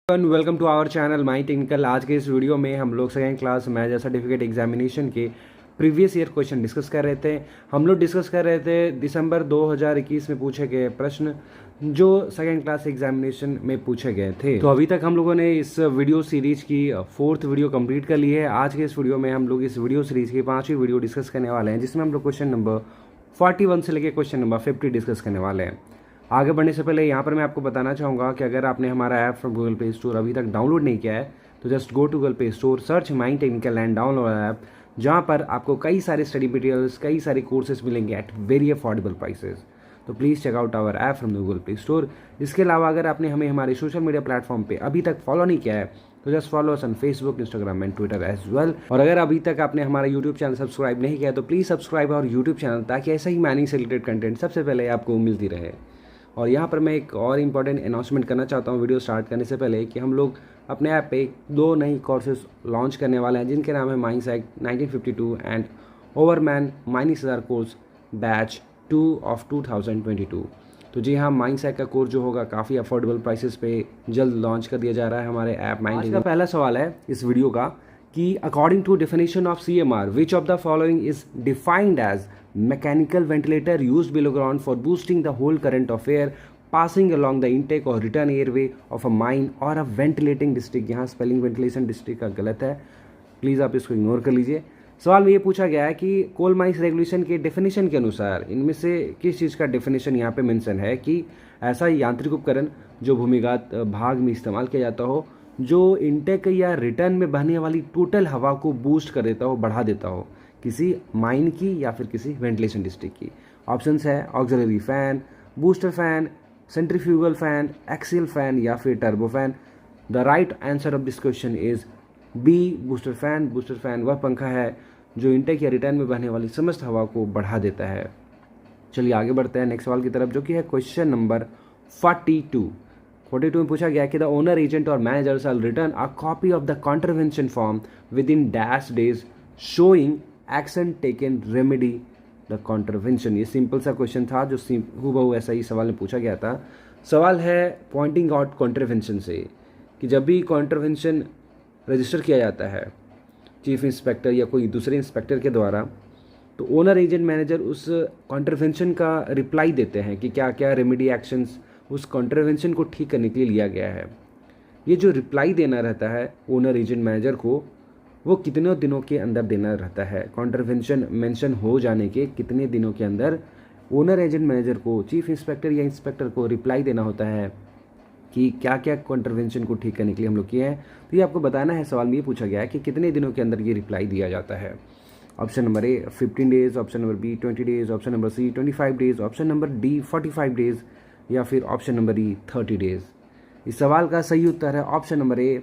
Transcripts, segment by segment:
Welcome to our channel My Technical. आज के इस वीडियो में हम लोग second class major certificate examination के प्रीवियस ईयर क्वेश्चन डिस्कस कर रहे थे। हम लोग डिस्कस कर रहे थे दिसंबर 2021 में पूछे गए प्रश्न जो सेकेंड क्लास एग्जामिनेशन में पूछे गए थे। तो अभी तक हम लोगों ने इस वीडियो सीरीज की 4th वीडियो कंप्लीट कर ली है। आज के इस वीडियो में हम लोग इस वीडियो सीरीज की 5वीं वीडियो डिस्कस करने वाले हैं, जिसमें हम लोग क्वेश्चन नंबर 41 से लेकर क्वेश्चन नंबर 50 डिस्कस करने वाले हैं। आगे बढ़ने से पहले यहाँ पर मैं आपको बताना चाहूँगा कि अगर आपने हमारा app from Google Play Store अभी तक डाउनलोड नहीं किया है तो just go to Google Play Store, search My Technical and download app, जहाँ पर आपको कई सारे स्टडी मटेरियल्स, कई सारे कोर्सेज मिलेंगे एट वेरी अफोर्डेबल प्राइसेस। तो please check out our app from the Google Play Store. इसके अलावा अगर आपने हमें हमारे सोशल मीडिया प्लेटफॉर्म पे अभी तक फॉलो नहीं किया है तो just follow us on Facebook, Instagram and Twitter as well. और अगर अभी तक आपने हमारा यूट्यूब चैनल सब्सक्राइब नहीं किया तो please subscribe our YouTube channel, ताकि ऐसा ही माइनिंग से रिलेटेड कंटेंट सबसे पहले आपको मिलती रहे। और यहाँ पर मैं एक और इम्पॉर्टेंट अनाउंसमेंट करना चाहता हूँ वीडियो स्टार्ट करने से पहले कि हम लोग अपने ऐप पे 2 नई कोर्सेज लॉन्च करने वाले हैं, जिनके नाम है माइंडसेट 1952 एंड ओवरमैन माइनिंग हजार कोर्स बैच 2 ऑफ 2022। तो जी हाँ, माइंडसेट का कोर्स जो होगा काफ़ी अफोर्डेबल प्राइसेस पे जल्द लॉन्च कर दिया जा रहा है हमारे ऐप माइंड। आज का पहला सवाल है इस वीडियो का कि according to definition of CMR which of the following is defined as mechanical ventilator used below ground for boosting the whole current of air passing along the intake or return airway of a mine or a ventilating district। यहाँ spelling ventilation district का गलत है, please आप इसको ignore कर लीजिए। सवाल में ये पूछा गया है कि कोल माइंस रेगुलेशन के डेफिनेशन के अनुसार इनमें से किस चीज़ का डेफिनेशन यहाँ पे मेंशन है कि ऐसा यांत्रिक उपकरण जो भूमिगत भाग में इस्तेमाल किया जाता हो, जो इंटेक या रिटर्न में बहने वाली टोटल हवा को बूस्ट कर देता हो, बढ़ा देता हो, किसी माइन की या फिर किसी वेंटिलेशन डिस्ट्रिक्ट की। ऑप्शंस है auxiliary fan, booster fan, centrifugal fan, axial fan या फिर turbo fan. The right answer of this question is B, booster fan. Booster fan वह पंखा है जो इंटेक या रिटर्न में बहने वाली समस्त हवा को बढ़ा देता है। चलिए आगे बढ़ते हैं नेक्स्ट सवाल की तरफ, जो कि है क्वेश्चन नंबर 42 में पूछा गया कि द ओनर, एजेंट और manager shall return a copy of the contravention form within dash days showing action taken remedy the contravention. ये सिंपल सा क्वेश्चन था जो हूबहू ऐसा ही सवाल में पूछा गया था। सवाल है पॉइंटिंग आउट कॉन्ट्रवेंशन से कि जब भी कॉन्ट्रवेंशन रजिस्टर किया जाता है चीफ इंस्पेक्टर या कोई दूसरे इंस्पेक्टर के द्वारा, तो ओनर, एजेंट, मैनेजर उस कॉन्ट्रवेंशन का रिप्लाई देते हैं कि क्या क्या रेमेडी एक्शंस उस कॉन्ट्रवेंशन को ठीक करने के लिए लिया गया है। ये जो रिप्लाई देना रहता है ओनर, एजेंट, मैनेजर को, वो कितने दिनों के अंदर देना रहता है। कॉन्ट्रवेंशन मेंशन हो जाने के कितने दिनों के अंदर ओनर, एजेंट, मैनेजर को, चीफ इंस्पेक्टर या इंस्पेक्टर को रिप्लाई देना होता है कि क्या क्या कॉन्ट्रवेंशन को ठीक करने के लिए हम लोग किए हैं। तो ये आपको बताना है। सवाल में ये पूछा गया है कि कितने दिनों के अंदर ये रिप्लाई दिया जाता है। Option number A 15 days, option number B 20 days, option number C 25 days, option number D 45 days या फिर ऑप्शन नंबर ई 30 डेज। इस सवाल का सही उत्तर है ऑप्शन नंबर ए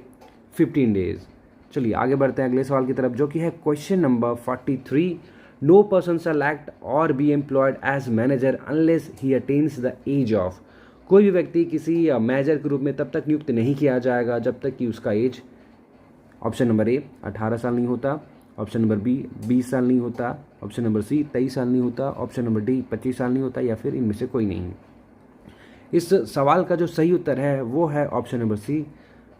15 डेज। चलिए आगे बढ़ते हैं अगले सवाल की तरफ, जो कि है question number 43। No person shall act or be employed as manager unless he attains the age of. कोई भी व्यक्ति किसी मैनेजर के रूप में तब तक नियुक्त नहीं किया जाएगा जब तक कि उसका एज, ऑप्शन नंबर ए 18 साल नहीं होता, ऑप्शन नंबर बी 20 साल नहीं होता, ऑप्शन नंबर सी 23 साल नहीं होता, ऑप्शन नंबर डी 25 साल नहीं होता या फिर इनमें से कोई नहीं। इस सवाल का जो सही उत्तर है वो है ऑप्शन नंबर सी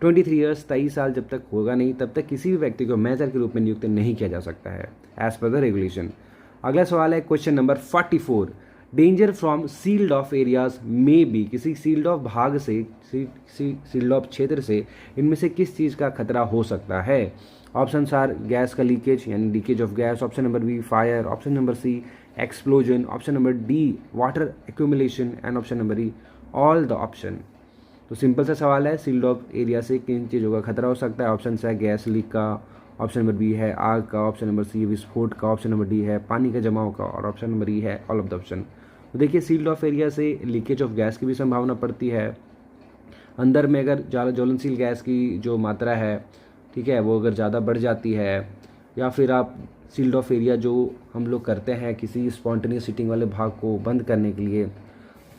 23 ईयर्स। 23 साल जब तक होगा नहीं तब तक किसी भी व्यक्ति को मैनेजर के रूप में नियुक्त नहीं किया जा सकता है एज पर द रेगुलेशन। अगला सवाल है question number 44। Danger from sealed off areas में बी। किसी सील्ड ऑफ भाग से, सील्ड ऑफ क्षेत्र से इनमें से किस चीज़ का खतरा हो सकता है। ऑप्शन आर गैस का लीकेज यानी leakage of gas, option number B fire, option number C explosion, option number D water accumulation and option number E all the option. तो सिंपल सा सवाल है, सील्ड ऑफ एरिया से किन चीज़ों का खतरा हो सकता है। ऑप्शन है गैस लीक का, ऑप्शन नंबर बी है आग का, ऑप्शन नंबर सी विस्फोट का, ऑप्शन नंबर डी है पानी के जमाव का और ऑप्शन नंबर ई है ऑल ऑफ द ऑप्शन। तो देखिए सील्ड ऑफ एरिया से लीकेज ऑफ गैस की भी संभावना पड़ती है। अंदर में अगर ज़्यादा ज्वलनशील गैस की जो मात्रा है, ठीक है, वो अगर ज़्यादा बढ़ जाती है, या फिर आप सील्ड ऑफ एरिया जो हम लोग करते हैं किसी स्पॉन्टेनियस सीटिंग वाले भाग को बंद करने के लिए,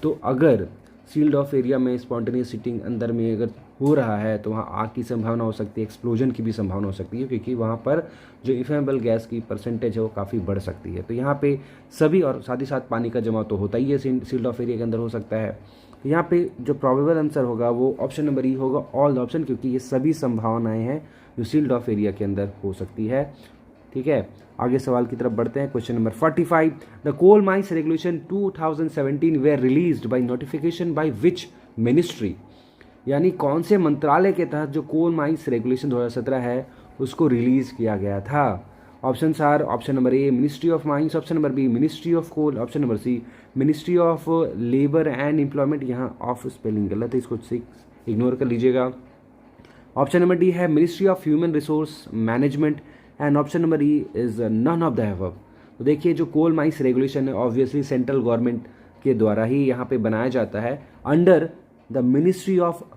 तो अगर सील्ड ऑफ एरिया में स्पॉन्टेनियस सीटिंग अंदर में अगर हो रहा है तो वहाँ आग की संभावना हो सकती है, एक्सप्लोजन की भी संभावना हो सकती है, क्योंकि वहाँ पर जो इन्फ्लेमेबल गैस की परसेंटेज है वो काफ़ी बढ़ सकती है। तो यहाँ पे सभी, और साथ ही साथ पानी का जमाव तो होता ही है सील्ड ऑफ एरिया के अंदर हो सकता है। तो यहाँ पे जो प्रोबेबल आंसर होगा वो ऑप्शन नंबर ई होगा, ऑल द ऑप्शन, क्योंकि ये सभी संभावनाएं हैं जो सील्ड ऑफ एरिया के अंदर हो सकती है। ठीक है, आगे सवाल की तरफ बढ़ते हैं। Question number 45, the coal mines regulation 2017 were released by notification by which ministry, यानी कौन से मंत्रालय के तहत जो कोल माइंस रेगुलेशन 2017 है उसको रिलीज किया गया था। Option are, option number A ministry of mines, option number B ministry of coal, option number C ministry of labour and employment. यहाँ ऑफ स्पेलिंग गलत है, इसको इग्नोर कर लीजिएगा। ऑप्शन नंबर डी है ministry of human resource management and option number E is none of the above. तो देखिए जो कोल माइंस रेगुलेशन है ऑब्वियसली सेंट्रल गवर्नमेंट के द्वारा ही यहाँ पे बनाया जाता है under the ministry of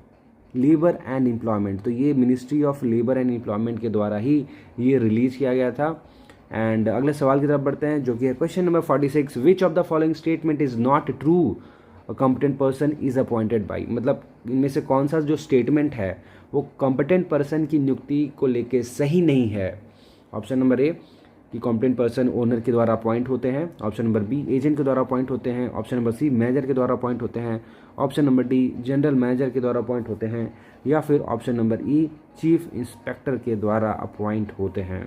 labour and employment. तो ये ministry of labour and employment के द्वारा ही ये रिलीज किया गया था। एंड अगले सवाल की तरफ बढ़ते हैं जो कि है question number 46, which of the following statement is not true, a competent person is appointed by. मतलब इनमें से कौन सा जो स्टेटमेंट है वो कॉम्पिटेंट पर्सन की नियुक्ति को लेके सही नहीं है। ऑप्शन नंबर ए कि कॉम्पिटेंट पर्सन ओनर के द्वारा अपॉइंट होते हैं, ऑप्शन नंबर बी एजेंट के द्वारा अपॉइंट होते हैं, ऑप्शन नंबर सी मैनेजर के द्वारा अपॉइंट होते हैं, option number D general manager के द्वारा अपॉइंट होते हैं, या फिर ऑप्शन नंबर ई चीफ इंस्पेक्टर के द्वारा अपॉइंट होते हैं।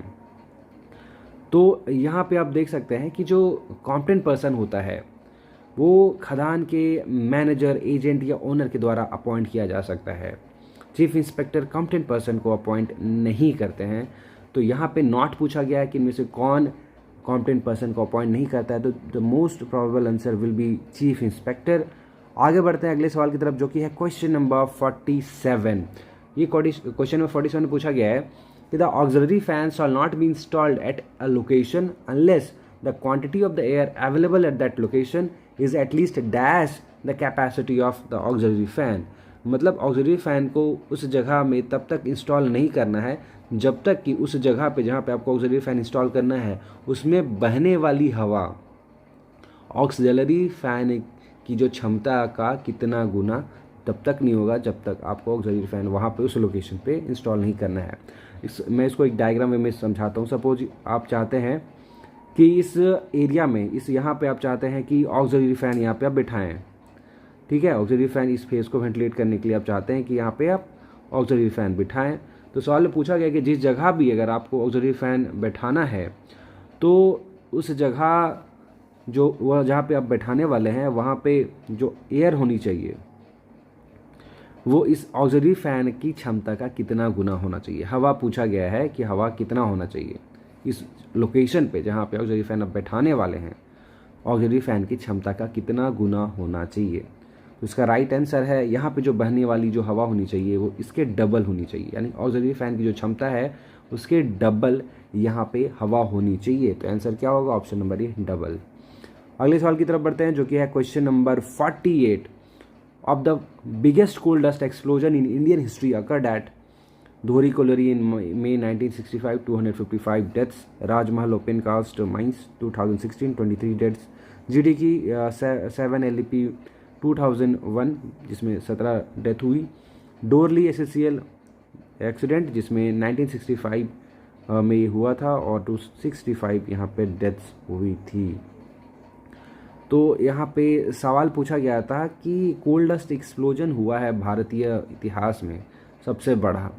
तो यहाँ पे आप देख सकते हैं कि जो कॉम्पिटेंट पर्सन होता है वो खदान के मैनेजर, एजेंट या ओनर के द्वारा अपॉइंट किया जा सकता है। चीफ इंस्पेक्टर कॉम्पिटेंट पर्सन को अपॉइंट नहीं करते हैं। तो यहाँ पे नॉट पूछा गया है कि इनमें से कौन कॉम्पिटेंट पर्सन को अपॉइंट नहीं करता है, तो the most probable answer will be chief inspector. आगे बढ़ते हैं अगले सवाल की तरफ जो कि है क्वेश्चन नंबर 47। ये क्वेश्चन नंबर 47 में पूछा गया है कि the auxiliary fan shawl not be installed at a location unless the quantity of the air available at that location is at least dash the capacity of the auxiliary fan. मतलब auxiliary fan को उस जगह में तब तक install नहीं करना है जब तक कि उस जगह पे जहाँ पे आपको ऑक्सिलरी फैन इंस्टॉल करना है उसमें बहने वाली हवा ऑक्सिलरी फैन की जो क्षमता का कितना गुना तब तक नहीं होगा जब तक आपको ऑक्सिलरी फैन वहाँ पे उस लोकेशन पे इंस्टॉल नहीं करना है। मैं इसको एक डायग्राम में समझाता हूँ। सपोज आप चाहते हैं कि इस एरिया में यहाँ पे आप चाहते हैं कि ऑक्सिलरी फैन यहाँ पे आप बिठाएँ। ठीक है, ऑक्सिलरी फैन इस फेस को वेंटिलेट करने के लिए आप चाहते हैं कि यहाँ पे आप ऑक्सिलरी फैन बिठाएं। तो सवाल में पूछा गया कि जिस जगह भी अगर आपको ऑक्सिलरी फैन बैठाना है तो उस जगह जो वह जहाँ पे आप बैठाने वाले हैं वहाँ पे जो एयर होनी चाहिए वो इस ऑक्सिलरी फैन की क्षमता का कितना गुना होना चाहिए। हवा पूछा गया है कि हवा कितना होना चाहिए इस लोकेशन पे जहाँ पे ऑक्सिलरी फैन आप बैठाने वाले हैं, ऑक्सिलरी फैन की क्षमता का कितना गुना होना चाहिए। तो इसका राइट आंसर है यहाँ पे जो बहने वाली जो हवा होनी चाहिए वो इसके डबल होनी चाहिए, यानी ऑक्सिलरी फैन की जो क्षमता है उसके डबल यहाँ पे हवा होनी चाहिए। तो आंसर क्या होगा? Option number A double. अगले सवाल की तरफ बढ़ते हैं जो कि है question number 48। Of the biggest coal dust explosion in Indian history occurred at Dhori colliery in May 1965, 255 deaths. Rajmahal open cast mines 2016, 23 deaths. GD की 7 LEP 2001 जिसमें 17 डेथ हुई। डोरली SSCL एक्सीडेंट जिसमें 1965 में ये हुआ था और 265 यहाँ पे डेथ्स हुई थी। तो यहाँ पे सवाल पूछा गया था कि कोल डस्ट एक्सप्लोजन हुआ है भारतीय इतिहास में सबसे बड़ा,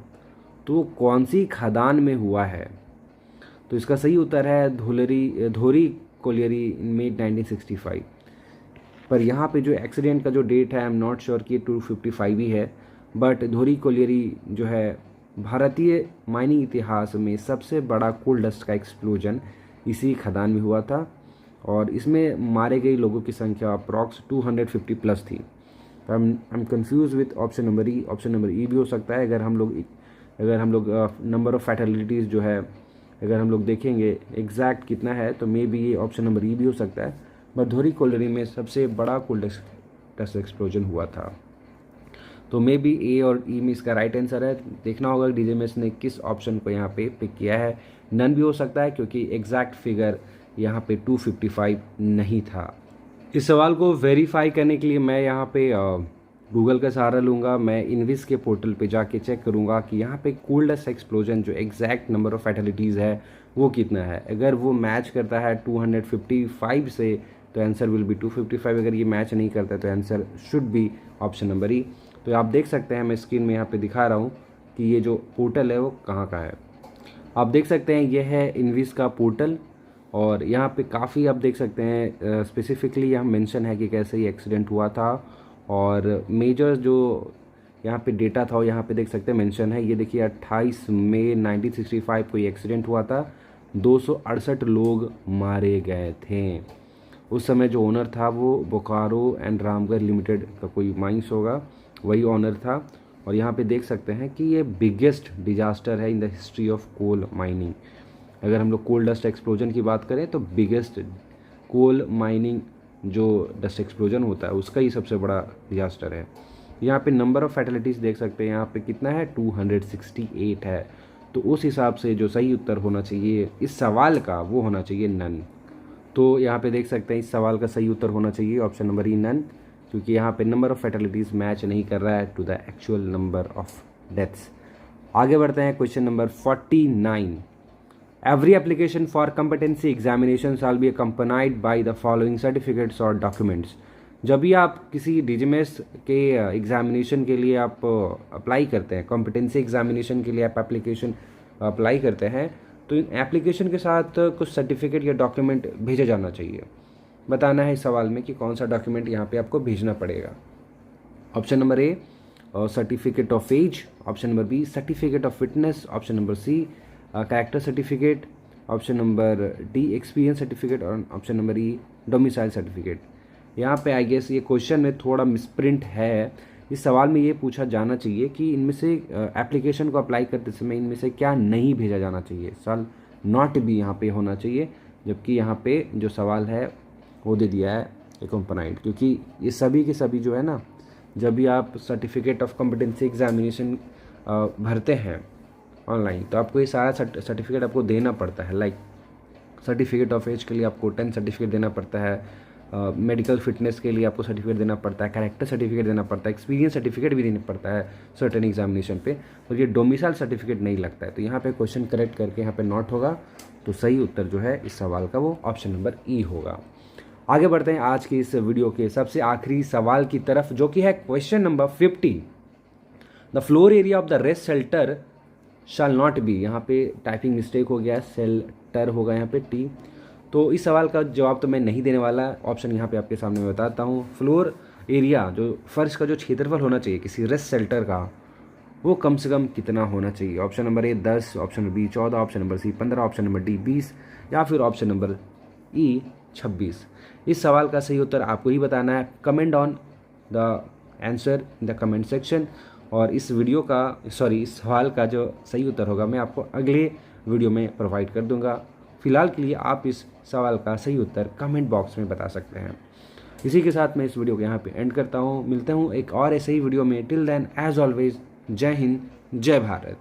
तो कौन सी खदान में हुआ है? तो इसका सही उत्तर है धोरी कोलियरी में 1965। पर यहाँ पे जो एक्सीडेंट का जो डेट है आई एम नॉट श्योर कि 255 ही है, बट धोरी कोलियरी जो है भारतीय माइनिंग इतिहास में सबसे बड़ा कोल डस्ट का एक्सप्लोजन इसी खदान में हुआ था और इसमें मारे गए लोगों की संख्या अप्रॉक्स 250 प्लस थी। तो I am confuse with option number E. Option number ई भी हो सकता है अगर हम लोग नंबर ऑफ फैटलिटीज़ जो है अगर हम लोग देखेंगे एग्जैक्ट कितना है तो मे बी ये ऑप्शन नंबर ई भी हो सकता है। बट धोरी कोलरी में सबसे बड़ा कोल डस्ट एक्सप्लोजन हुआ था, तो मे बी ए और ई में इसका राइट आंसर है। देखना होगा डीजेएमएस ने किस ऑप्शन को यहाँ पे पिक किया है। नन भी हो सकता है क्योंकि एग्जैक्ट फिगर यहाँ पे 255 नहीं था। इस सवाल को वेरीफाई करने के लिए मैं यहाँ पे गूगल का सहारा लूँगा। मैं इनविस के पोर्टल पे जाके चेक करूँगा कि यहाँ पे कोल डस्ट एक्सप्लोजन जो एग्जैक्ट नंबर ऑफ़ फैटलिटीज़ है वो कितना है। अगर वो मैच करता है 255 से तो आंसर विल बी 255। अगर ये मैच नहीं करता है तो answer should be option number ई। तो आप देख सकते हैं, मैं स्क्रीन में यहाँ पे दिखा रहा हूँ कि ये जो पोर्टल है वो कहाँ का है। आप देख सकते हैं ये है इनविस का पोर्टल, और यहाँ पे काफ़ी आप देख सकते हैं स्पेसिफिकली यहाँ मेंशन है कि कैसे ये एक्सीडेंट हुआ था, और मेजर जो यहाँ पे डेटा था वो यहाँ पे देख सकते हैं मेंशन है। ये देखिए 28 मई 1965 को ये एक्सीडेंट हुआ था, 268 लोग मारे गए थे। उस समय जो ओनर था वो बोकारो एंड रामगढ़ लिमिटेड का कोई माइंस होगा, वही ओनर था। और यहाँ पे देख सकते हैं कि ये बिगेस्ट डिजास्टर है in the history of coal mining. अगर हम लोग कोल डस्ट एक्सप्लोजन की बात करें तो बिगेस्ट कोल माइनिंग जो डस्ट एक्सप्लोजन होता है उसका ही सबसे बड़ा डिजास्टर है। यहाँ पे नंबर ऑफ़ फैटेलिटीज़ देख सकते हैं, यहाँ पे कितना है 268 है। तो उस हिसाब से जो सही उत्तर होना चाहिए इस सवाल का वो होना चाहिए नन। तो यहाँ पे देख सकते हैं इस सवाल का सही उत्तर होना चाहिए ऑप्शन नंबर ई नन, क्योंकि यहाँ पे नंबर ऑफ़ फैटेलिटीज़ मैच नहीं कर रहा है to the actual number of deaths. आगे बढ़ते हैं question number 49। Every application for competency examination shall be accompanied by the following certificates or documents। जब भी आप किसी डीजीएमएस के एग्जामिनेशन के लिए आप अप्लाई करते हैं, कॉम्पिटेंसी एग्जामिनेशन के लिए आप एप्लीकेशन अप्लाई करते हैं, तो इन एप्लीकेशन के साथ कुछ सर्टिफिकेट या डॉक्यूमेंट भेजा जाना चाहिए। बताना है इस सवाल में कि कौन सा डॉक्यूमेंट यहाँ पे आपको भेजना पड़ेगा। Option number A certificate of age, option number B certificate of fitness, option number C character certificate, option number D experience certificate, और option number E domicile certificate. यहाँ पे आई गेस ये क्वेश्चन में थोड़ा मिसप्रिंट है। इस सवाल में ये पूछा जाना चाहिए कि इनमें से एप्लीकेशन को अप्लाई करते समय इनमें से क्या नहीं भेजा जाना चाहिए। सवाल नॉट भी यहाँ पे होना चाहिए, जबकि यहाँ पे जो सवाल है वो दे दिया है एक्कम्पनाइड, क्योंकि ये सभी के सभी जो है ना, जब भी आप सर्टिफिकेट ऑफ कॉम्पिटेंसी एग्जामिनेशन भरते हैं ऑनलाइन तो आपको ये सारा सर्टिफिकेट आपको देना पड़ता है। लाइक सर्टिफिकेट ऑफ एज के लिए आपको 10 सर्टिफिकेट देना पड़ता है, मेडिकल फिटनेस के लिए आपको सर्टिफिकेट देना पड़ता है, कैरेक्टर सर्टिफिकेट देना पड़ता है, एक्सपीरियंस सर्टिफिकेट भी देना पड़ता है सर्टेन एग्जामिनेशन पे, और ये डोमिसाइल सर्टिफिकेट नहीं लगता है। तो यहाँ पे क्वेश्चन करेक्ट करके यहाँ पे नॉट होगा, तो सही उत्तर जो है इस सवाल का वो ऑप्शन नंबर ई होगा। आगे बढ़ते हैं आज की इस वीडियो के सबसे आखिरी सवाल की तरफ, जो कि है question number 50। The floor area of the rest shelter shall not be, यहाँ पे टाइपिंग मिस्टेक हो गया, शेल्टर होगा यहाँ पे टी। तो इस सवाल का जवाब तो मैं नहीं देने वाला, ऑप्शन यहाँ पे आपके सामने मैं बताता हूँ। फ्लोर एरिया जो फर्श का जो क्षेत्रफल होना चाहिए किसी रेस्ट शेल्टर का वो कम से कम कितना होना चाहिए। Option number A 10, option number B 14, option number C 15, option number D 20, या फिर ऑप्शन नंबर ई 26। इस सवाल का सही उत्तर आपको ही बताना है। Comment on the answer in the comment section, और इस सवाल का जो सही उत्तर होगा मैं आपको अगले वीडियो में प्रोवाइड कर दूंगा। फिलहाल के लिए आप इस सवाल का सही उत्तर कमेंट बॉक्स में बता सकते हैं। इसी के साथ मैं इस वीडियो को यहाँ पे एंड करता हूँ। मिलता हूँ एक और ऐसे ही वीडियो में। टिल देन एज ऑलवेज, जय हिंद, जय भारत।